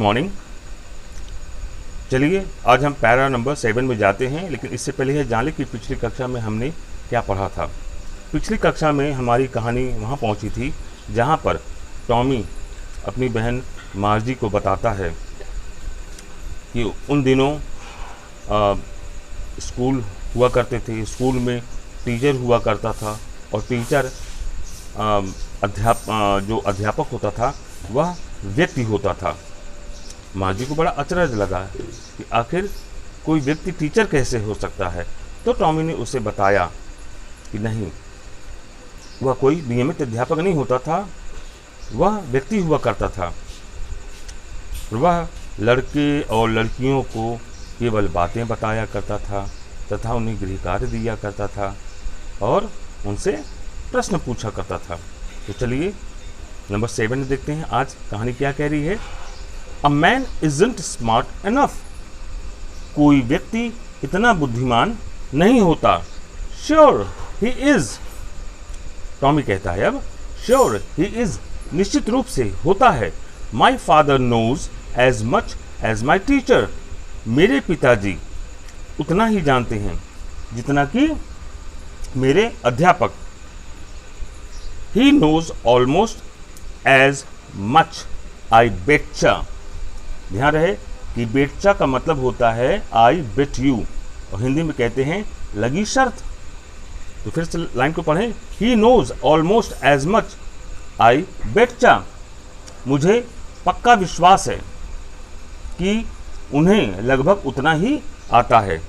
Morning. चलिए आज हम पैरा नंबर 7 में जाते हैं, लेकिन इससे पहले यह जान लें कि पिछली कक्षा में हमने क्या पढ़ा था। पिछली कक्षा में हमारी कहानी वहाँ पहुँची थी जहाँ पर टॉमी अपनी बहन मार्जी को बताता है कि उन दिनों स्कूल हुआ करते थे, स्कूल में टीचर हुआ करता था और टीचर जो अध्यापक होता था वह व्यक्ति होता था। मार्जी को बड़ा अचरज लगा कि आखिर कोई व्यक्ति टीचर कैसे हो सकता है, तो टॉमी ने उसे बताया कि नहीं, वह कोई नियमित अध्यापक नहीं होता था, वह व्यक्ति हुआ करता था। वह लड़के और लड़कियों को केवल बातें बताया करता था तथा उन्हें गृह कार्य दिया करता था और उनसे प्रश्न पूछा करता था। तो चलिए नंबर 7 में देखते हैं आज कहानी क्या कह रही है। A man isn't smart enough, कोई व्यक्ति इतना बुद्धिमान नहीं होता। श्योर ही इज, टॉमी कहता है अब, श्योर ही इज, निश्चित रूप से होता है। My father knows as much as my teacher, मेरे पिताजी उतना ही जानते हैं जितना कि मेरे अध्यापक। He knows almost as much I betcha, ध्यान रहे कि बेटचा का मतलब होता है आई बेट यू और हिंदी में कहते हैं लगी शर्त। तो फिर से लाइन को पढ़ें, he knows almost as much आई बेटचा, मुझे पक्का विश्वास है कि उन्हें लगभग उतना ही आता है।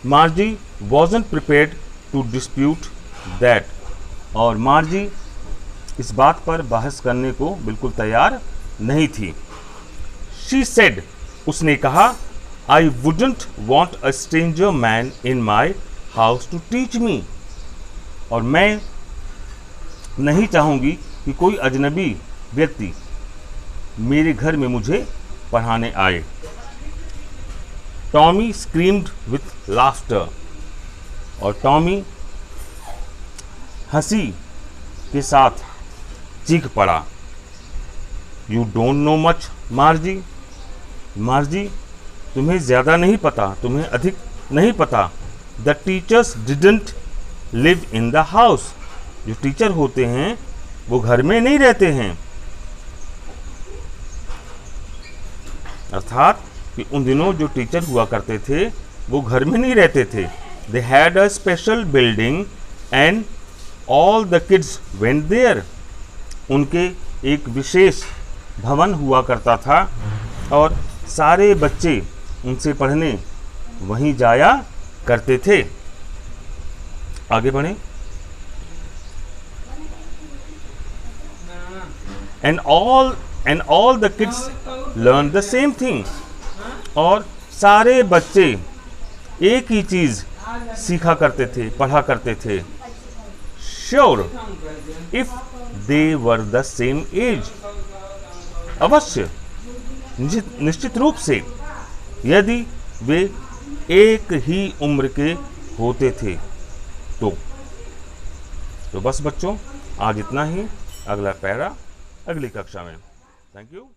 Margie wasn't prepared to dispute that, और मार्जी इस बात पर बहस करने को बिल्कुल तैयार नहीं थी। शी सेड, उसने कहा, I wouldn't want a stranger man in my house to teach me, और मैं नहीं चाहूँगी कि कोई अजनबी व्यक्ति मेरे घर में मुझे पढ़ाने आए। टॉमी स्क्रीम्ड विथ लाफ्टर, और टॉमी हंसी के साथ चीख पड़ा। यू डोंट नो मच मार्जी, मार्जी तुम्हें ज़्यादा नहीं पता, तुम्हें अधिक नहीं पता। The teachers didn't live in the house, जो टीचर होते हैं वो घर में नहीं रहते हैं। अर्थात कि उन दिनों जो टीचर हुआ करते थे वो घर में नहीं रहते थे। They had a special building and all the kids went there, उनके एक विशेष भवन हुआ करता था और सारे बच्चे उनसे पढ़ने वहीं जाया करते थे। आगे बढ़ें। And all the kids learn the same thing, और सारे बच्चे एक ही चीज सीखा करते थे, पढ़ा करते थे। Sure if they were the same age, अवश्य निश्चित रूप से यदि वे एक ही उम्र के होते थे तो बस बच्चों आज इतना ही। अगला पैरा अगली कक्षा में। Thank you.